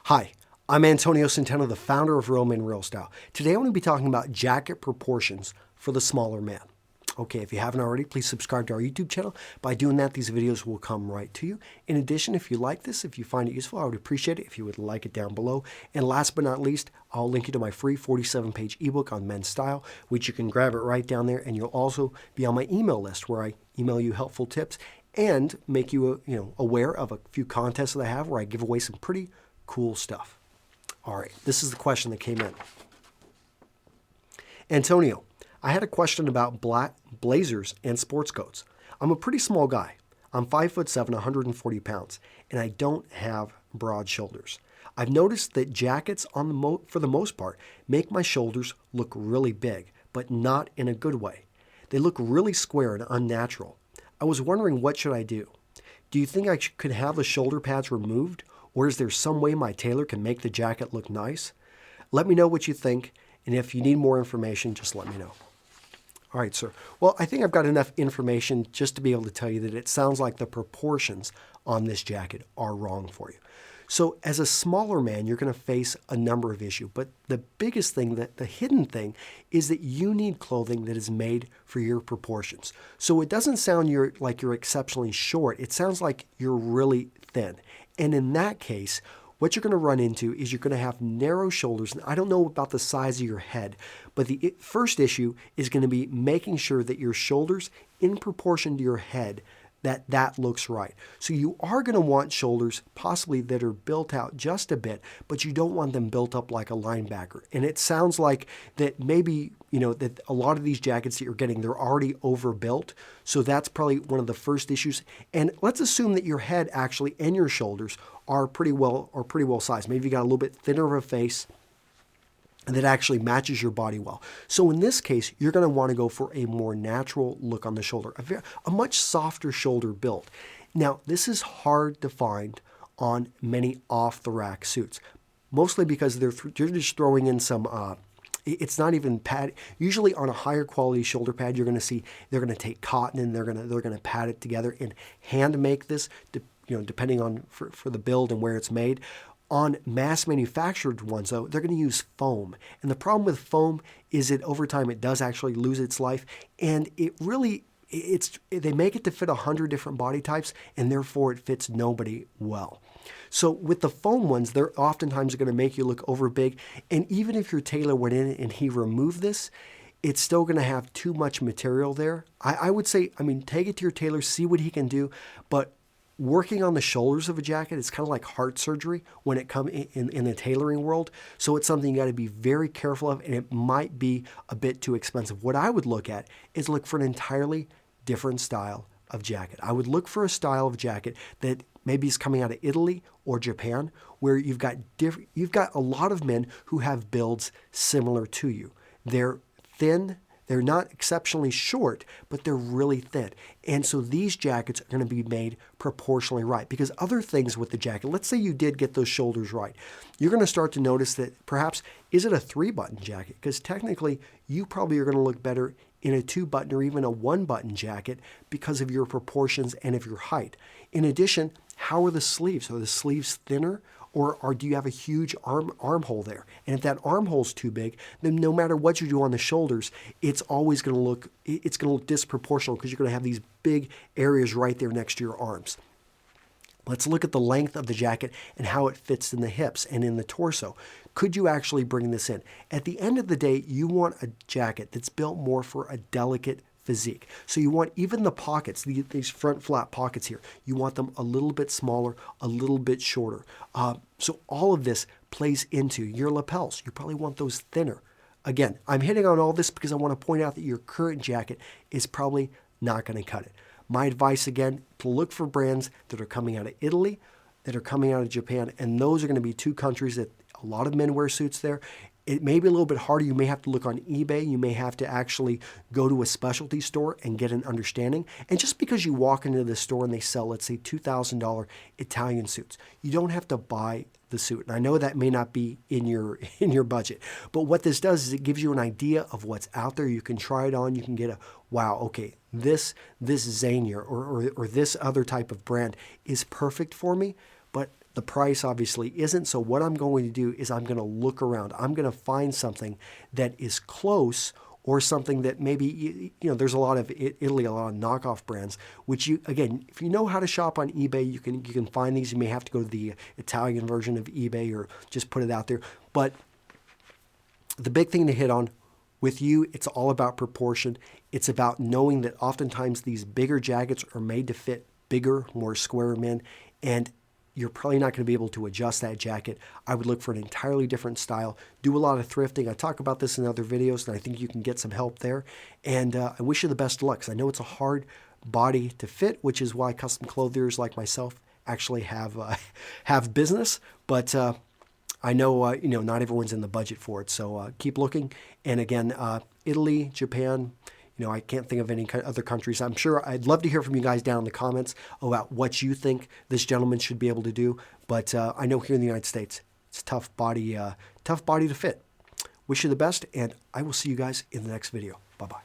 Hi, I'm Antonio Centeno, the founder of Real Men Real Style. Today I'm going to be talking about jacket proportions for the smaller man. Okay, if you haven't already, please subscribe to our YouTube channel. By doing that, these videos will come right to you. In addition, if you like this, if you find it useful, I would appreciate it if you would like it down below. And last but not least, I'll link you to my free 47-page ebook on men's style, which you can grab it right down there. And you'll also be on my email list where I email you helpful tips and make you, aware of a few contests that I have where I give away some pretty cool stuff. All right, this is the question that came in. Antonio, I had a question about black blazers and sports coats. I'm a pretty small guy. I'm 5'7", 140 pounds, and I don't have broad shoulders. I've noticed that jackets, for the most part, make my shoulders look really big, but not in a good way. They look really square and unnatural. I was wondering, what should I do? Do you think I could have the shoulder pads removed, or is there some way my tailor can make the jacket look nice? Let me know what you think, and if you need more information, just let me know. All right, sir. Well, I think I've got enough information just to be able to tell you that it sounds like the proportions on this jacket are wrong for you. So as a smaller man, you're going to face a number of issues, but the biggest thing, the hidden thing, is that you need clothing that is made for your proportions. So it doesn't sound like you're exceptionally short. It sounds like you're really thin. And in that case, what you're going to run into is you're going to have narrow shoulders. And I don't know about the size of your head, but the first issue is going to be making sure that your shoulders, in proportion to your head, that looks right. So you are going to want shoulders possibly that are built out just a bit, but you don't want them built up like a linebacker. And it sounds like that maybe, that a lot of these jackets that you're getting, they're already overbuilt. So that's probably one of the first issues. And let's assume that your head actually and your shoulders are pretty well sized. Maybe you got a little bit thinner of a face that actually matches your body well. So in this case, you're going to want to go for a more natural look on the shoulder, a much softer shoulder build. Now, this is hard to find on many off-the-rack suits, mostly because they're just throwing in some, it's not even pad. Usually on a higher quality shoulder pad, you're going to see they're going to take cotton and they're going to pad it together and hand make this, depending on for the build and where it's made. On mass manufactured ones, though, they're going to use foam. And the problem with foam is that over time it does actually lose its life. And they make it to fit 100 different body types, and therefore it fits nobody well. So with the foam ones, they're oftentimes going to make you look over big. And even if your tailor went in and he removed this, it's still going to have too much material there. I would say, take it to your tailor, see what he can do. But working on the shoulders of a jacket, it's kind of like heart surgery when it comes in the tailoring world. So it's something you got to be very careful of, and it might be a bit too expensive. What I would look at is look for an entirely different style of jacket. I would look for a style of jacket that maybe is coming out of Italy or Japan, where you've got a lot of men who have builds similar to you. They're thin. They're not exceptionally short, but they're really thin. And so these jackets are going to be made proportionally right, because other things with the jacket, let's say you did get those shoulders right, you're going to start to notice that perhaps, is it a 3-button jacket? Because technically, you probably are going to look better in a 2-button or even a 1-button jacket because of your proportions and of your height. In addition, how are the sleeves? Are the sleeves thinner? Or do you have a huge armhole there? And if that armhole's too big, then no matter what you do on the shoulders, it's always going to look disproportional, because you're going to have these big areas right there next to your arms. Let's look at the length of the jacket and how it fits in the hips and in the torso. Could you actually bring this in? At the end of the day, you want a jacket that's built more for a delicate physique. So you want even the pockets, these front flat pockets here, you want them a little bit smaller, a little bit shorter. So all of this plays into your lapels. You probably want those thinner. Again, I'm hitting on all this because I want to point out that your current jacket is probably not going to cut it. My advice, again, to look for brands that are coming out of Italy, that are coming out of Japan, and those are going to be two countries that a lot of men wear suits there. It may be a little bit harder. You may have to look on eBay. You may have to actually go to a specialty store and get an understanding. And just because you walk into the store and they sell, let's say, $2,000 Italian suits, you don't have to buy the suit. And I know that may not be in your budget, but what this does is it gives you an idea of what's out there. You can try it on. You can get a, wow, okay, this Zegna or this other type of brand is perfect for me. But The price obviously isn't. So what I'm going to do is I'm going to look around. I'm going to find something that is close, or something that maybe, there's a lot of Italy, a lot of knockoff brands, which you, again, if you know how to shop on eBay, you can find these. You may have to go to the Italian version of eBay or just put it out there. But the big thing to hit on with you, it's all about proportion. It's about knowing that oftentimes these bigger jackets are made to fit bigger, more square men, and you're probably not going to be able to adjust that jacket. I would look for an entirely different style. Do a lot of thrifting. I talk about this in other videos, and I think you can get some help there. And I wish you the best of luck, 'cause I know it's a hard body to fit, which is why custom clothiers like myself actually have business. But I know not everyone's in the budget for it. So keep looking. And again, Italy, Japan. I can't think of any other countries. I'm sure I'd love to hear from you guys down in the comments about what you think this gentleman should be able to do. But I know here in the United States, it's a tough body to fit. Wish you the best, and I will see you guys in the next video. Bye-bye.